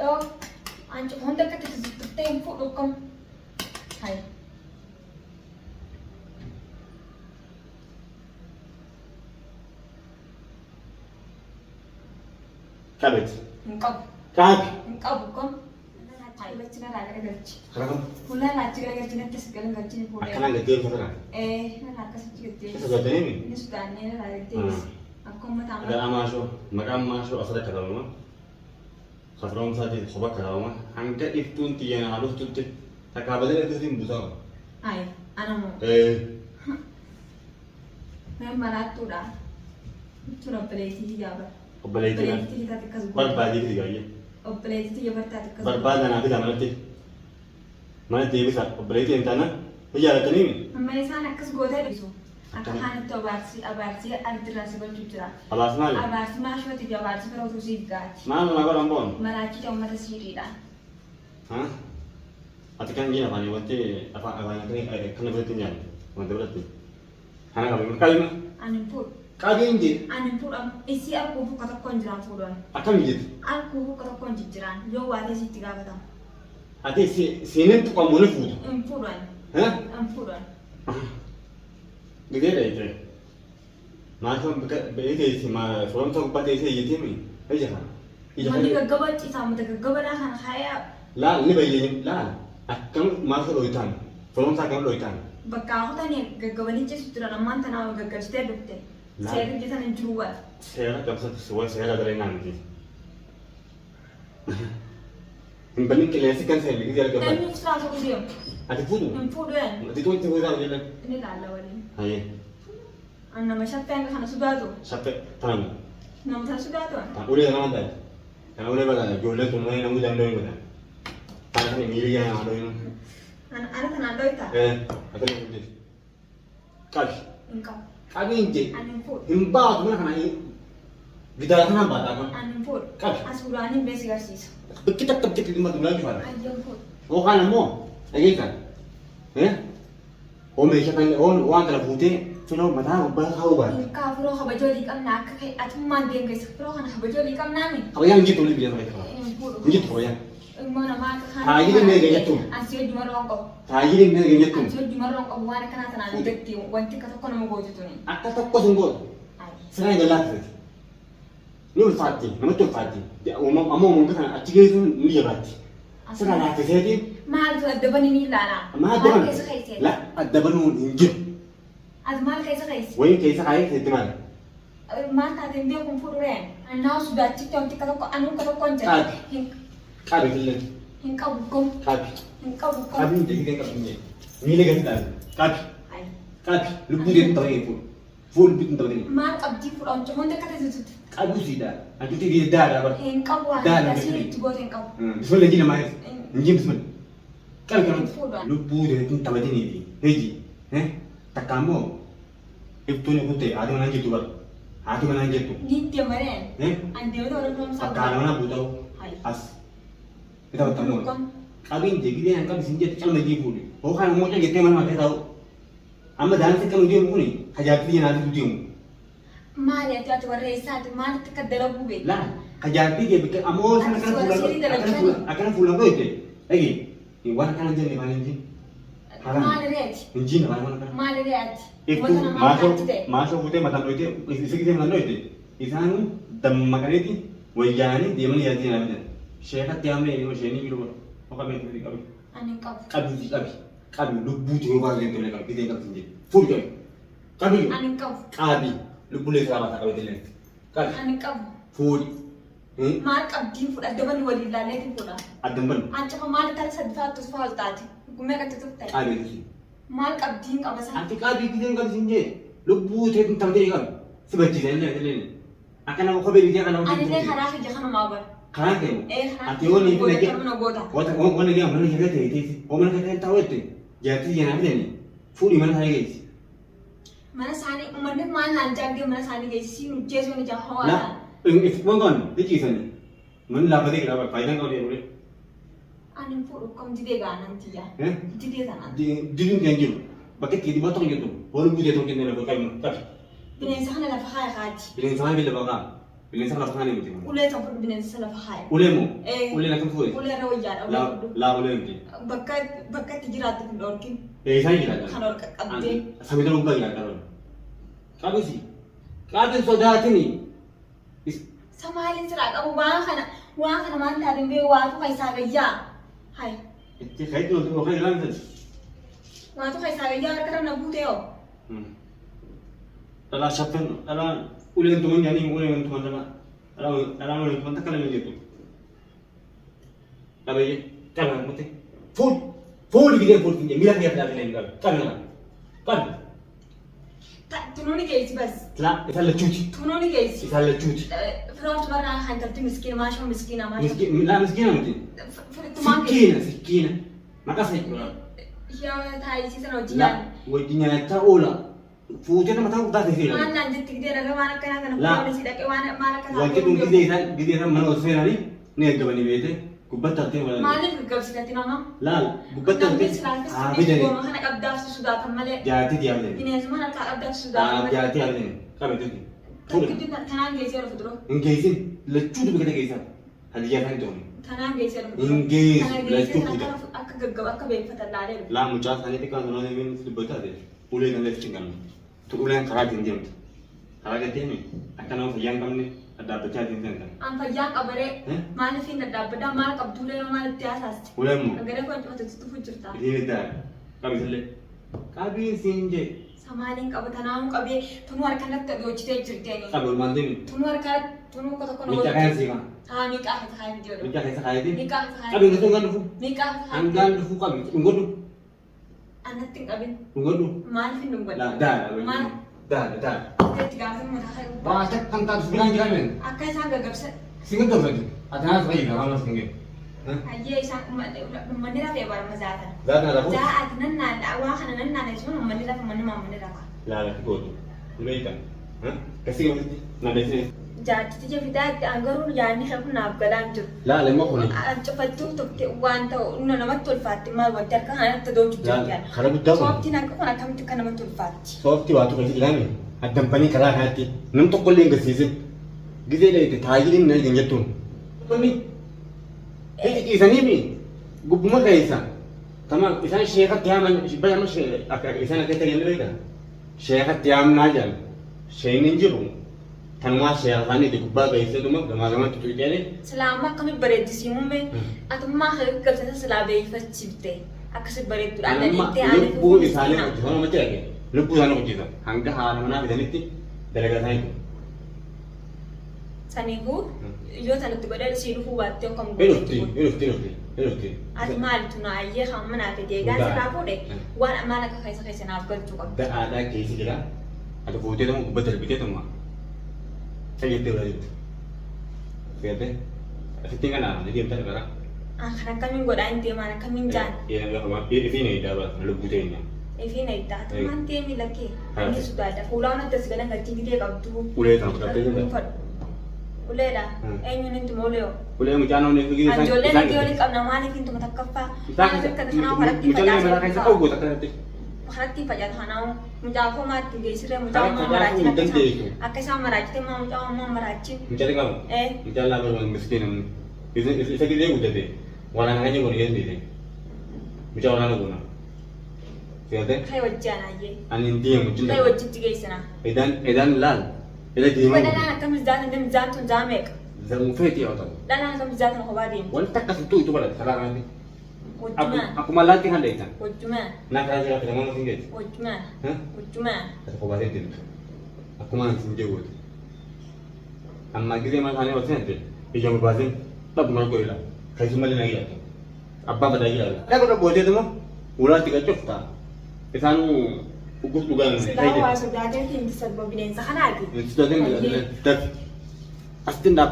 Đâu anh chụp hôn tất cả thực tên phụ được không thầy Kabet. engkau Kabi. bukan thầy bây giờ là cái gì Kenapa? mulai là chưa cái gì nên segala cái gì phụ Akan ada game sana. nó là cái gì cái Sesuatu ini. ini sudah ini là cái gì aku mau Ada tahu amasho, maka amasho asal kalau mah. Kalau saja khobar kalau mah, angka itu tiang halus tu tu. Tak kabar itu sih bukan. ai ana mau मैं मरा तुरा तुरा प्लेटी ही जाबर Kembali itu kan. प्लेटी ही ताते कस Berbagi tiga ya. और प्लेटी ही जाबर ताते कस Berbagi nanti zaman nanti. Mana TV sah. Kembali itu yang tanah. Iya ada ni. मैं sana कस गोदे बिसो akan hana to abarsi altrasi bal tutra Alas mal. abarsi ma shwati jabarsi pero tu sigat Mal nak rambon. mara ki to mata sirida Hah? Ati kan gini apa ni? Apa yang ni? Kena berarti ni. Mana berarti? Hana kalau kali mah. anin pur Kali ini. am isi aku bu kata konjran pudon Akan gitu. aku bu kata konjran yo wate si tiga kata Ati sini tu kamu ni food. pudon Hah? pudon Gede dah itu. Macam begitu sih mah. Forum tu pada itu itu ni. Aja kan. mandi gaggabat ita mata gaggabat han haya La ni bayi la. Akan masuk loitan. Forum tak akan loitan. bakka hota ne gaggabani ce sutura nan manta na gaggabste dukte sai da jitan juwa Saya tak bisa sesuai saya ada dari nanti. Balik kelihatan kan saya lagi jalan dan kembali. ni sura so dia Ati food. pudon Ati tu itu dah jalan. ini la lawani Aye. anna mashatta kana sudado Sampai tanam. nam ta sudado Udah nama dah. Karena udah baga jualan tu mana namu jangan doing baga. Tanah ni miri yang ada ini. ana kana doita Apa ni ini? Kaji. engkau Kaji ini. anin pud Himba tu mana kana ini? Vidara kana apa tak kan? anin pud Kaji. asurani besigarsis Kita kita lima tu lagi mana? ayyan pud Oh kan mo. Lagi kan? Oh mereka kan orang telah putih. Sudah mata ubah kau ubah. ka furo habajoli kam na ka kai atman den kai furo kana habajoli kam nami Kau yang gitu lebih dia mereka. pud Gitu ya. mana ma ka kana Hai ini mereka tu. asio jumarong ko Tadi ni mereka gitu. asio jumarong ko wana kana tanani dekti wanti ka to kono mo goju tuni Aku tak kau sungguh. ai Sekarang jalan tu. Ni Fati, nama tu Fati. Dia amo mungkin acik itu ni Fati. Sekarang nak jadi mal to adabani ni lana ما أدبن kai sai sai لا أدبنون إنجيل ad mal kai sai وين كيس هاي كتمان ma ta den be kun furo ren anna su da ti ton ti ka to anu ka to konja كابي كله hin ka bukom كابي hin ka bukom كابي jadi dia kapungnya mile kan dah كابي ai كابي lupa dia tahu ini full bikin tahu ini mal abdi furo on chomon de ka te zut كابي sih dah aku tidak dah dah ber hin ka wa Dah, da dah, sini dah. ti go ten ka bismillah lagi nama injil bismillah كابي kan Full. lupa dia itu tahu ini heji tak kamu itu ni kutte ada mana gitu ber ada mana gitu ni te maren an de do ron sa kalau mana butuh ai as kita bertemu Kawin jadi dia yang kami senjata kalau lagi pun. Oh kan mau jadi teman macam tahu. Amma dan se kamu dia pun ni. Hajat dia nanti tu dia. mal ya ta to re sa to mal te ka dalo bube Lah, hajat dia betul. Amo sana akan pulang kau itu. Lagi. Ini warna kan jadi mana ini? mal ret Inji nak mana kan? mal ret Itu masuk putih mata itu. Isi kita mana itu? Isanu dam makan itu. Wajani dia mana ya dia namanya. Syekh tiap ni, syekh ni biru. Apa betul ni kami? anin ka Kabi lubu tu orang yang tu lekang kita yang sendiri. Full kami. Kabi anin ka lubu le sama tak kami tu. Kabi anin ka full. mal abdi furo adabani wali la le ti furo Adam ban. an chama mal ta sa fa to fa ta ti gume ka tu ta Kabi tu. mal abdi ka basa Anti kabi kita yang kami sendiri. Lubu tu yang tahu dia kan. Sebab dia ni. Akan aku kabi dia akan aku. anin le khara ka jahana mabar Kanan tu. eh Ati orang ni pun lagi. mana goda Orang lagi mana jaga tu. Orang mana tahu itu. Jadi yang apa ni? Full mana hari guys. mana sani umande mal nan jagde mana sani ge si nu jeso ni jahawa Nah, if one dia kisah ni. Mana lapa dia lapa. Faedah kau dia boleh. anin furo kam jide ga nan ti ya jide ta nan Didin kan jul. Pakai kiri batong gitu. Baru bude tong kene lepas kamu. Tapi binen sa kana la fa khaya khati bila sama bila baga. Bineensa lafa kaanii miti. Ulee kan fudhu bineensa lafa haaya. Ulee moo? Eh. Ulee akkam fuudhe? Ulee irra wayyaadha. Ulee fudhu. Laa ulee miti. Bakka itti jiraatu hin dhoorkin. Isaan jiraatan. Kan ol qaqqabdee. Samii ta'uu gubbaa jiraatan. Qabisi. Qaabin sodaatini. Samaaliin siraa qabu waan kana maan taateen bee waatu keessaa gayyaa. Haaya. Itti ka'itti yookaan ilaalan tati. Waatu keessaa gayyaa harka irra na buutee hoo. Dhalaa shaffan dhalaa uleen tuman jaanii uleen tuman dhalaa uleen tuman takka lamee jettu. Qabeeyye qabna mute. Fuudhi gidee fuudhi miila kee fidhaa filee qabe qabna qabna. Tunuuni geessi bas. Laa isaan lachuuti. Tunuuni geessi. Isaan lachuuti. Firooftu barraa kan talti miskiina maashoo miskiina Laa miskiina miti. Sikkiina. Maqaa fayyadu. Yaa taayisiisan hojii Laa wajji nyaachaa oola. Fuutee nama ta'uu taatee seera. Waan naan jetti gidee dhagaa waan akkanaa kana fuudhanii si dhaqee waan maal akkanaa. Wanti kun gidee isaan mana osoo seenanii ni eeggabanii beekte gubbatti haftee walaala. Maaliif gaggabsitatti nama? Laal gubbatti haftee haabidanii. Gooma kana qabdaaf sodaatan malee. Jaatii diyaamne. Bineensuma harkaa qabdaaf sodaatan malee. Jaatii haabidanii. Qabeetutti. Tanaan geessee dhufu dura. Hin geessin lachuu dubbi gata geessan. Hadiyyaa isaan ta'uun. Tanaan geessee dhufu Hin geessu lachuu fuudha. Akka gaggaba akka beeffatan laalee dhufu. Laa mucaa isaanii xiqqaan sanoo deemee dubbataa ta'e ulee kan leeffi hin qabne. Uleen karaa ittiin deemtu. Karaa gad deemi akka nama fayyaa hin qabne dhaabbachaa ittiin deemtan. An fayyaa qabaree maaliif hin dhaabbadhaa maal qabduulee maalitti haasaasti. Uleen moo? Agaree koo cimatutti tufu jirta. Isin iddaa qabisallee. Qabii siin jee. Samaaliin qaba tanaa'uu qabee tunuu harka natti hojjetee jirteeni. Qabi olmaan deemi. Tunuu harka tunuu kota kono. Miidhaa kaayaan siimaa. Haa miiqaa fi taa'ee jiru. Miidhaa keessa kaayatiin. Miiqaa fi taa'ee. Qabi gosa hangaan dhufu. Miiqaa fi taa'ee. Hangaan dhufu qabi. Dhungodhu. Anatti hin qabin. Dhungodhu. Maaliif hin dhungadhu? Daadha. Maal? Daadha. Itti gaafatama taa'ee. Waa akka kan taatu bilaan jiraame. Akka isaan gaggabsan. Singa tolfatu. Atanaas fayyada waan as kengee. Hayyee isaan uummanni rafee barama zaatan. Zaatan rafu. Zaa'ati nannaan waa kana nannaan jechuun uummanni rafa uummanni maammanni rafa. Laala gootu. Beektan. Kasii gamatti naanneessee. Jaartiti fidaa garuu yaadni kan kun naaf galaan jiru. Laala immoo kuni. Cufachuu tokko waan ta'u inni namatti ulfaatti maal wanti harka kanatti doochu Laala kana guddaa kun. Sooftiin akka kun akkamitti kan namatti ulfaatti. Sooftii waatu keessa ilaame addampanii karaa kanatti nam tokko illee hin garsiisin. Gizee dheete taajiriin na hin jettuun. Kuni dhiisanii gubbuma keessa. Tamam isaan sheekatti yaaman bayyama isaan akka ta'e illee beekaa. Sheekatti yaamnaa jiran. Sheekni jiru. Tanumaa sheekaaniiti gubbaa keessee dhuma gamaa gamatti tuuqeele. Silaama akkamitti bareeddisiimume atummaa gaggabsasa silaa beeyfachiifte akkasi bareedduudhaan lubbuun isaanii hojjetan namatti dhage. Lubbuu isaanii hojjetan hanga haala manaa fidanitti dalagaa isaanii. Saniifuu yoo sanatti godhee sii dhufuu baattee akkam Ilufti. Ati maalitu naayyee kan manaa fi deegaan sirraa fuudhe waan maal akka keessa naaf galchuu qabda. Da'aadhaa keessa jira. Ati fuutee tamu gubbaa darbitee tamu. Sayyiddee wala jirtu. Feete. Asittiin kanaa ni deemtaa dhaqara. Kan akkamiin godhaa hin deemaan akkamiin jaan. Ifiin eegdaa baata lubbuu teenya. Ifiin eegdaa tumaan deemi lakkee. Inni sodaadha fuulaan adda si galan galtii gidee qabdu. Ulee sana fudhattee jirta. Uleedha. Eenyuun hin tumooleo. Ulee mucaan onni fi isaan. Ijoollee nagee waliin qabna maaliif hin tuma takkaffaa. Maaliif akka kanaa faratti mucaan maraa keessa qabu goota kanatti. Faratti fayyadu kanaa mucaa koo maatti geessiree mucaa ummaa maraachite akka isaan maraachite maa mucaa ummaa maraachi. Mucaan qabu. Mucaan laafaa miskiina isa gidee guddate waan akka jiru gadi deete. Mucaa waraana guna. Feete. Kai wajjin ayyee. Ani hin deemu jinda. Kai wajjitti geessina. Edan laal. Ila deemu. Dhalaan akkamitti zaatan zaatuun zaameeqa. Zamu feeti yoo ta'u. Dhalaan akkamitti zaatan kophaa deemu. Wanta akkasitti itu bal'ate karaa kanatti. Wajjumaan. Akkuma laatti kan deetan. Wajjumaan. Naa karaa jira filamaa masin geeti. Wajjumaan. Wajjumaan. Ati kophaa ta'e deemtu. Akkuma ani sin jeegooti. Amma gizee maal isaanii wal seenate ija murbaaseen dhabbuma godhila. Keessumaa illee nagi yaatu. Abbaan badaa jira. Dhaaba dhabbooteetu immoo ulaatti qacuuf ta'a. Isaanuu ugus dhugaan. Silaa waa sodaatee fi inti sabba bineensa kanaati. Inti sodaatee fi asittiin dhaabbe.